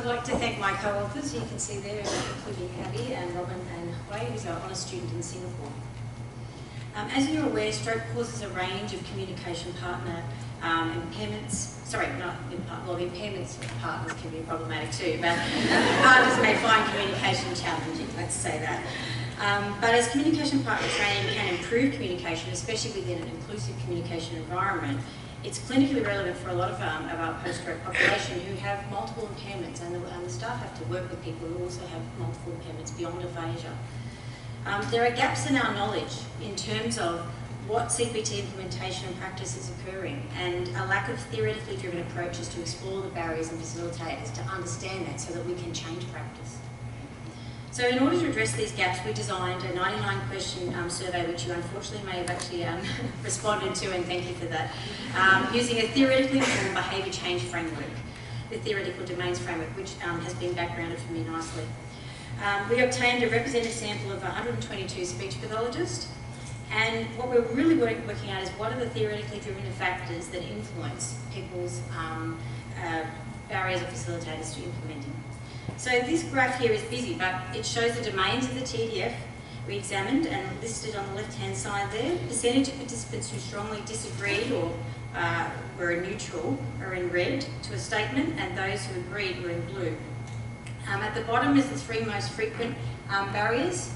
I'd like to thank my co-authors. You can see there, including Abby and Robin and Hui, who's our honours student in Singapore. As you're aware, stroke causes a range of communication partner impairments. Sorry, not impairments of partners can be problematic too, but partners may find communication challenging, let's say that. But as communication partner training can improve communication, especially within an inclusive communication environment, it's clinically relevant for a lot of our post-stroke population who have multiple impairments, and the staff have to work with people who also have multiple impairments beyond aphasia. There are gaps in our knowledge in terms of what CPT implementation and practice is occurring, and a lack of theoretically driven approaches to explore the barriers and facilitators to understand that so that we can change practice. So in order to address these gaps, we designed a 99-question survey, which you unfortunately may have actually responded to, and thank you for that, using a theoretically informed behaviour change framework, the theoretical domains framework, which has been backgrounded for me nicely. We obtained a representative sample of 122 speech pathologists, and what we're really working at is what are the theoretically driven factors that influence people's barriers or facilitators to implementing. So this graph here is busy, but it shows the domains of the TDF we examined and listed on the left-hand side there. Percentage of participants who strongly disagreed or were neutral are in red to a statement, and those who agreed were in blue. At the bottom is the three most frequent barriers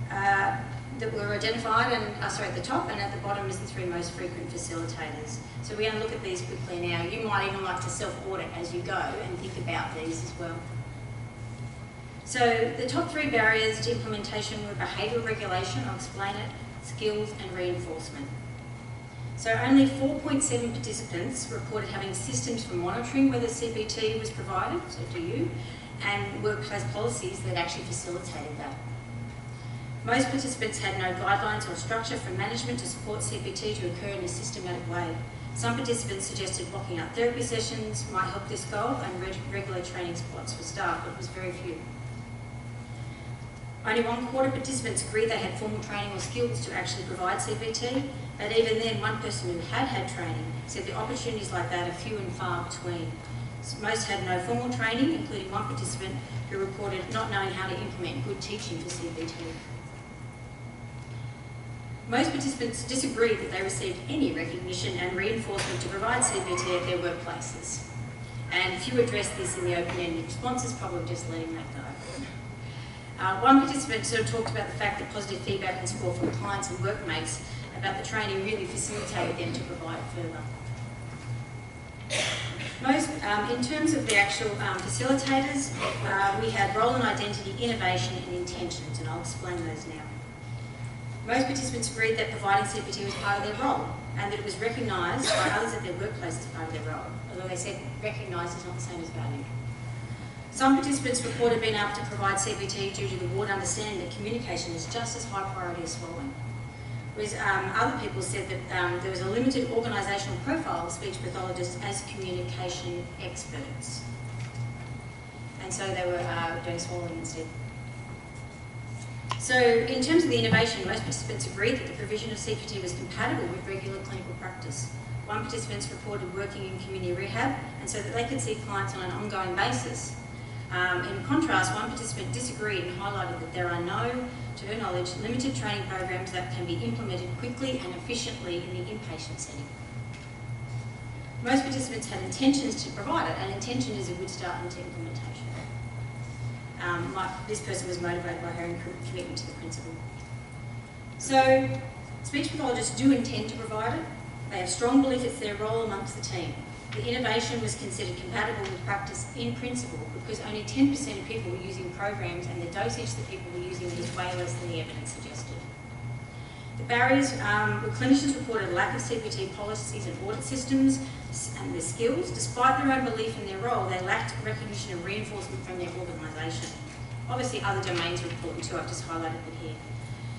that were identified, and at the top, and at the bottom is the three most frequent facilitators. So we're going to look at these quickly now. You might even like to self-audit as you go and think about these as well. So the top three barriers to implementation were behavioural regulation, I'll explain it, skills and reinforcement. So only 4.7 participants reported having systems for monitoring whether CPT was provided, so do you, and workplace policies that actually facilitated that. Most participants had no guidelines or structure from management to support CPT to occur in a systematic way. Some participants suggested blocking out therapy sessions might help this goal, and regular training spots for staff, but it was very few. Only 1/4 of participants agreed they had formal training or skills to actually provide CPT, but even then, one person who had training said the opportunities like that are few and far between. Most had no formal training, including one participant who reported not knowing how to implement good teaching for CPT. Most participants disagreed that they received any recognition and reinforcement to provide CPT at their workplaces. And few addressed this in the open-ended responses, probably just letting that go. One participant sort of talked about the fact that positive feedback and support from clients and workmates about the training really facilitated them to provide further. In terms of the actual facilitators, we had role and identity, innovation and intentions, and I'll explain those now. Most participants agreed that providing CPT was part of their role and that it was recognised by others at their workplace as part of their role, although they said recognised is not the same as valued. Some participants reported being able to provide CPT due to the ward understanding that communication is just as high priority as swallowing. Whereas other people said that there was a limited organisational profile of speech pathologists as communication experts. And so they were doing swallowing instead. So in terms of the innovation, most participants agreed that the provision of CPT was compatible with regular clinical practice. One participant reported working in community rehab, and so that they could see clients on an ongoing basis. In contrast, one participant disagreed and highlighted that there are no, to her knowledge, limited training programs that can be implemented quickly and efficiently in the inpatient setting. Most participants had intentions to provide it, and intention is a good start into implementation. This person was motivated by her commitment to the principle. So, speech pathologists do intend to provide it. They have strong belief it's their role amongst the team. The innovation was considered compatible with practice in principle because only 10% of people were using programs, and the dosage that people were using was way less than the evidence suggested. The barriers were clinicians reported a lack of CPT policies and audit systems and their skills. Despite their own belief in their role, they lacked recognition and reinforcement from their organisation. Obviously other domains are important too, I've just highlighted them here.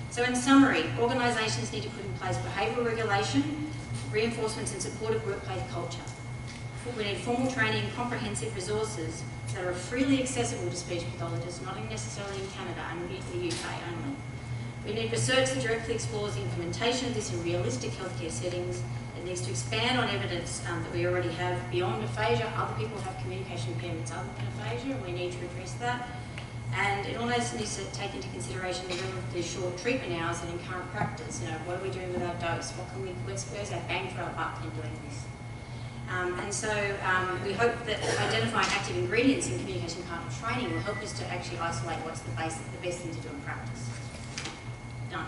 So in summary, organisations need to put in place behavioural regulation, reinforcements and supportive workplace culture. We need formal training and comprehensive resources that are freely accessible to speech pathologists, not necessarily in Canada and the UK only. We need research that directly explores the implementation of this in realistic healthcare settings, a It needs to expand on evidence that we already have beyond aphasia. Other people have communication impairments other than aphasia, and we need to address that. And it also needs to take into consideration the relatively short treatment hours and in current practice. What are we doing with our dose? Where's our bang for our buck in doing this? And so we hope that identifying active ingredients in communication partner training will help us to actually isolate what's the best thing to do in practice. Done.